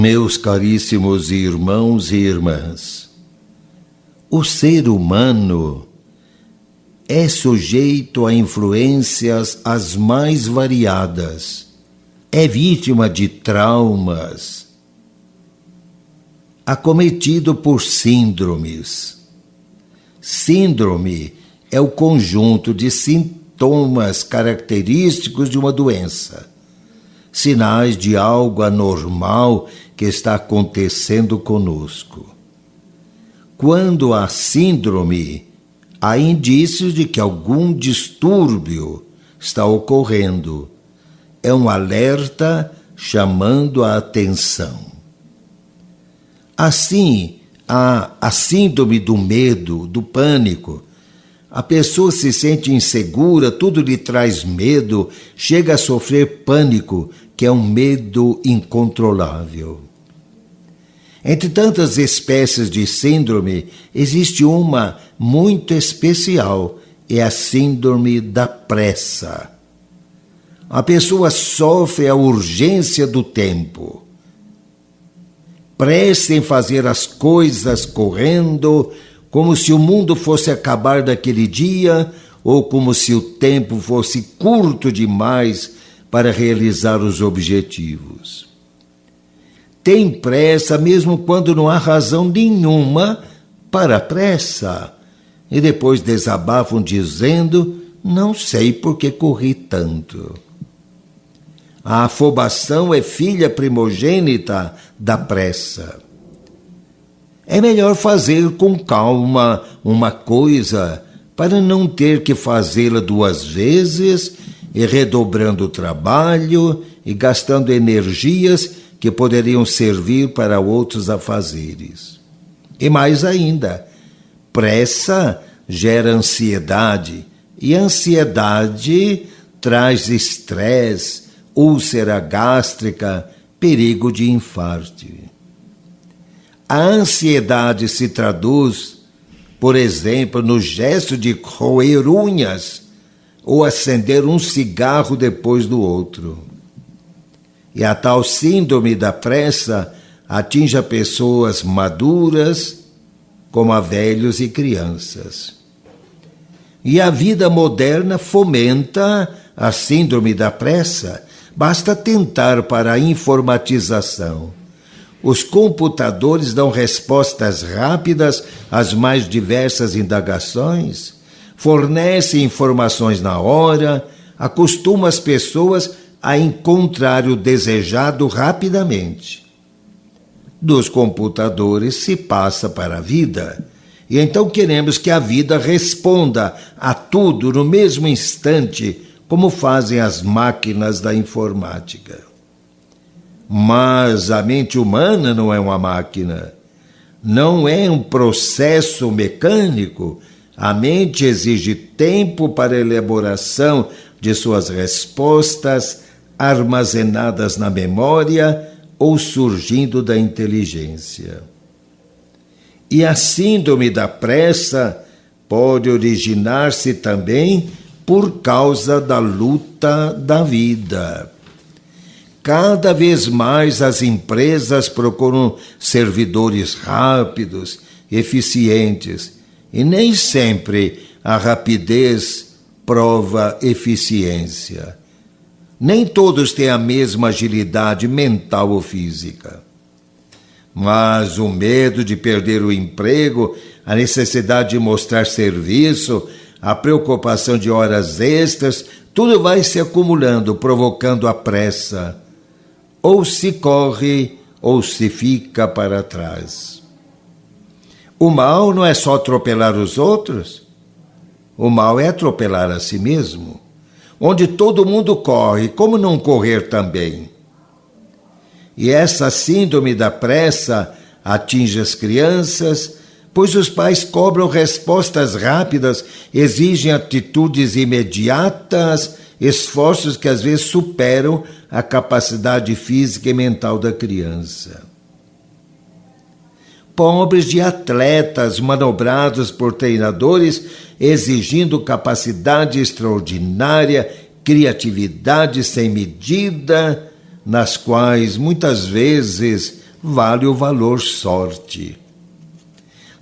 Meus caríssimos irmãos e irmãs, o ser humano é sujeito a influências as mais variadas, é vítima de traumas, acometido por síndromes. Síndrome é o conjunto de sintomas característicos de uma doença, sinais de algo anormal que está acontecendo conosco. Quando há síndrome, há indícios de que algum distúrbio está ocorrendo. É um alerta chamando a atenção. Assim, há a síndrome do medo, do pânico. A pessoa se sente insegura, tudo lhe traz medo, chega a sofrer pânico, que é um medo incontrolável. Entre tantas espécies de síndrome, existe uma muito especial, é a síndrome da pressa. A pessoa sofre a urgência do tempo. Pressa em fazer as coisas correndo, como se o mundo fosse acabar daquele dia, ou como se o tempo fosse curto demais para realizar os objetivos. Tem pressa mesmo quando não há razão nenhuma para a pressa. E depois desabafam dizendo, não sei por que corri tanto. A afobação é filha primogênita da pressa. É melhor fazer com calma uma coisa para não ter que fazê-la duas vezes e redobrando o trabalho e gastando energias que poderiam servir para outros afazeres. E mais ainda, pressa gera ansiedade e ansiedade traz estresse, úlcera gástrica, perigo de infarto. A ansiedade se traduz, por exemplo, no gesto de roer unhas ou acender um cigarro depois do outro. E a tal síndrome da pressa atinge a pessoas maduras, como a velhos e crianças. E a vida moderna fomenta a síndrome da pressa. Basta atentar para a informatização. Os computadores dão respostas rápidas às mais diversas indagações, fornecem informações na hora, acostumam as pessoas a encontrar o desejado rapidamente. Dos computadores se passa para a vida, e então queremos que a vida responda a tudo no mesmo instante, como fazem as máquinas da informática. Mas a mente humana não é uma máquina, não é um processo mecânico. A mente exige tempo para a elaboração de suas respostas, armazenadas na memória ou surgindo da inteligência. E a síndrome da pressa pode originar-se também por causa da luta da vida. Cada vez mais as empresas procuram servidores rápidos, eficientes, e nem sempre a rapidez prova eficiência. Nem todos têm a mesma agilidade mental ou física. Mas o medo de perder o emprego, a necessidade de mostrar serviço, a preocupação de horas extras, tudo vai se acumulando, provocando a pressa. Ou se corre, ou se fica para trás. O mal não é só atropelar os outros, o mal é atropelar a si mesmo. Onde todo mundo corre, como não correr também? E essa síndrome da pressa atinge as crianças, pois os pais cobram respostas rápidas, exigem atitudes imediatas, esforços que às vezes superam a capacidade física e mental da criança. Pobres de atletas manobrados por treinadores, exigindo capacidade extraordinária, criatividade sem medida, nas quais muitas vezes vale o valor sorte.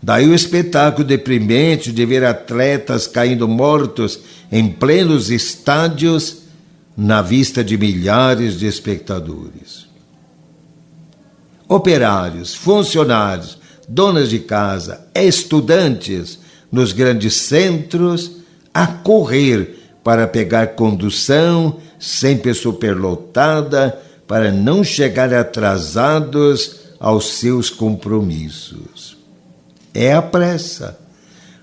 Daí o espetáculo deprimente de ver atletas caindo mortos em plenos estádios na vista de milhares de espectadores. Operários, funcionários, donas de casa, estudantes nos grandes centros a correr para pegar condução sempre superlotada para não chegar atrasados aos seus compromissos. É a pressa,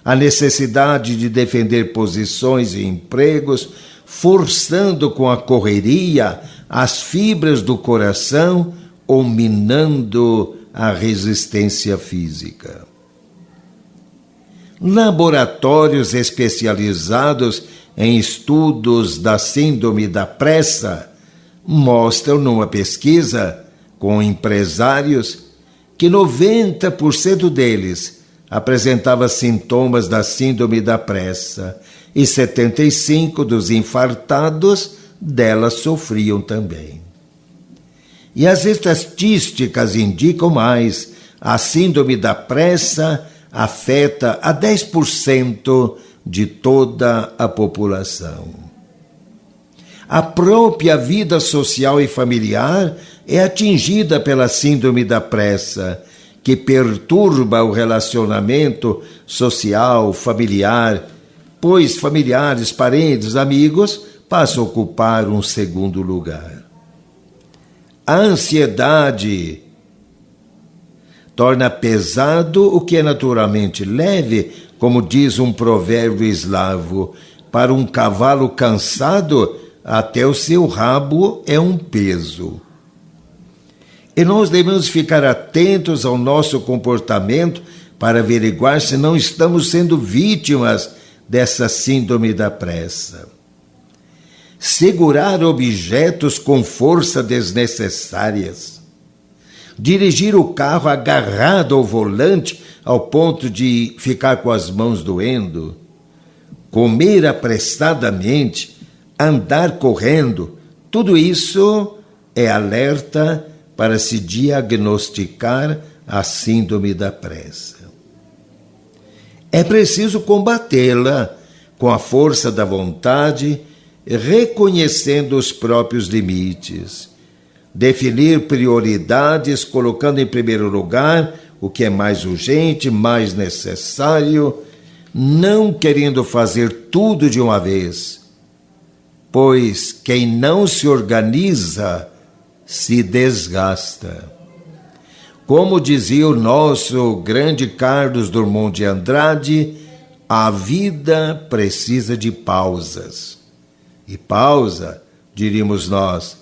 a necessidade de defender posições e empregos, forçando com a correria as fibras do coração ou minando a resistência física. Laboratórios especializados em estudos da síndrome da pressa mostram numa pesquisa com empresários que 90% deles apresentava sintomas da síndrome da pressa e 75% dos infartados dela sofriam também. E as estatísticas indicam mais: a síndrome da pressa afeta a 10% de toda a população. A própria vida social e familiar é atingida pela síndrome da pressa, que perturba o relacionamento social, familiar, pois familiares, parentes, amigos passam a ocupar um segundo lugar. A ansiedade torna pesado o que é naturalmente leve, como diz um provérbio eslavo: para um cavalo cansado, até o seu rabo é um peso. E nós devemos ficar atentos ao nosso comportamento para averiguar se não estamos sendo vítimas dessa síndrome da pressa. Segurar objetos com força desnecessárias. Dirigir o carro agarrado ao volante ao ponto de ficar com as mãos doendo. Comer apressadamente, andar correndo, tudo isso é alerta para se diagnosticar a síndrome da pressa. É preciso combatê-la com a força da vontade, reconhecendo os próprios limites, definir prioridades, colocando em primeiro lugar o que é mais urgente, mais necessário, não querendo fazer tudo de uma vez, pois quem não se organiza se desgasta. Como dizia o nosso grande Carlos Drummond de Andrade, a vida precisa de pausas. E pausa, diríamos nós,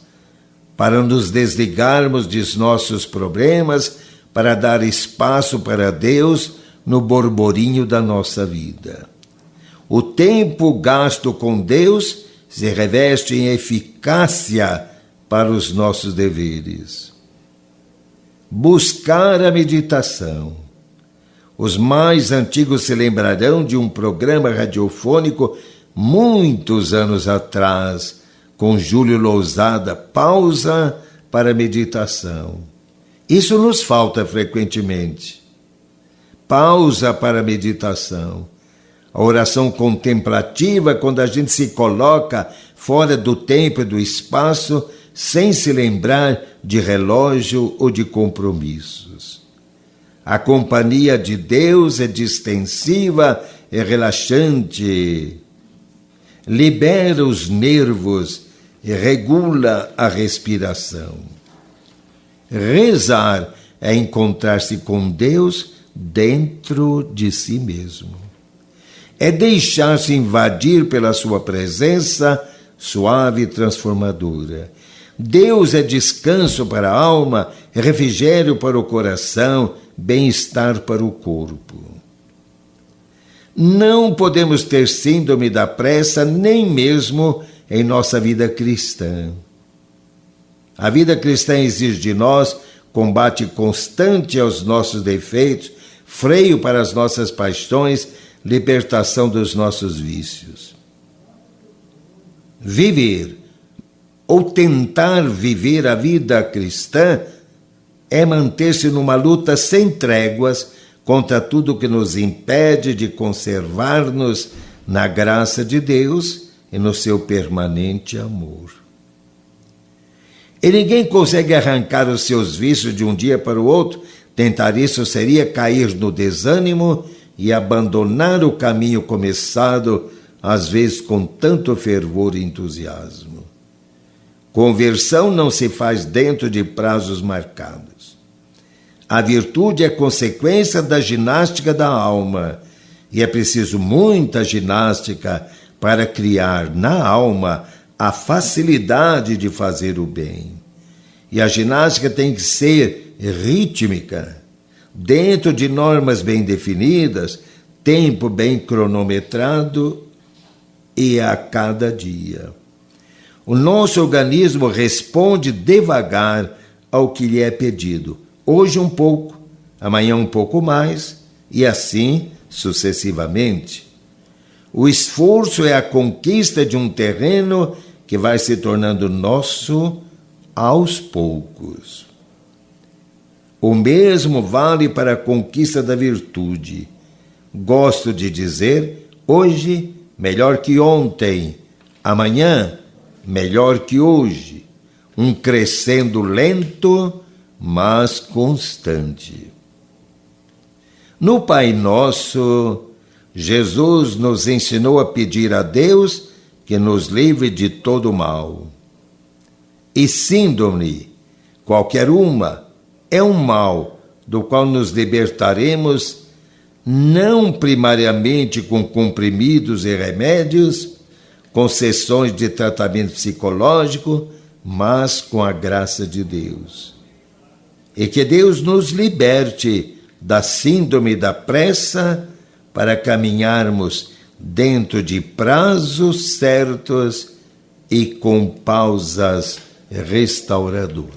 para nos desligarmos de nossos problemas, para dar espaço para Deus no borborinho da nossa vida. O tempo gasto com Deus se reveste em eficácia para os nossos deveres. Buscar a meditação. Os mais antigos se lembrarão de um programa radiofônico muitos anos atrás, com Júlio Lousada, Pausa para a Meditação. Isso nos falta frequentemente. Pausa para a meditação. A oração contemplativa, quando a gente se coloca fora do tempo e do espaço, sem se lembrar de relógio ou de compromissos. A companhia de Deus é distensiva, é relaxante, libera os nervos e regula a respiração. Rezar é encontrar-se com Deus dentro de si mesmo. É deixar-se invadir pela sua presença suave e transformadora. Deus é descanso para a alma, refrigério para o coração, bem-estar para o corpo. Não podemos ter síndrome da pressa nem mesmo em nossa vida cristã. A vida cristã exige de nós combate constante aos nossos defeitos, freio para as nossas paixões, libertação dos nossos vícios. Viver ou tentar viver a vida cristã é manter-se numa luta sem tréguas contra tudo que nos impede de conservar-nos na graça de Deus e no seu permanente amor. E ninguém consegue arrancar os seus vícios de um dia para o outro. Tentar isso seria cair no desânimo e abandonar o caminho começado, às vezes com tanto fervor e entusiasmo. Conversão não se faz dentro de prazos marcados. A virtude é consequência da ginástica da alma, e é preciso muita ginástica para criar na alma a facilidade de fazer o bem. E a ginástica tem que ser rítmica, dentro de normas bem definidas, tempo bem cronometrado e a cada dia. O nosso organismo responde devagar ao que lhe é pedido. Hoje um pouco, amanhã um pouco mais, e assim sucessivamente. O esforço é a conquista de um terreno que vai se tornando nosso aos poucos. O mesmo vale para a conquista da virtude. Gosto de dizer, hoje melhor que ontem, amanhã melhor que hoje, um crescendo lento, mas constante. No Pai Nosso, Jesus nos ensinou a pedir a Deus que nos livre de todo mal. E síndrome, qualquer uma, é um mal do qual nos libertaremos não primariamente com comprimidos e remédios, com sessões de tratamento psicológico, mas com a graça de Deus. E que Deus nos liberte da síndrome da pressa para caminharmos dentro de prazos certos e com pausas restauradoras.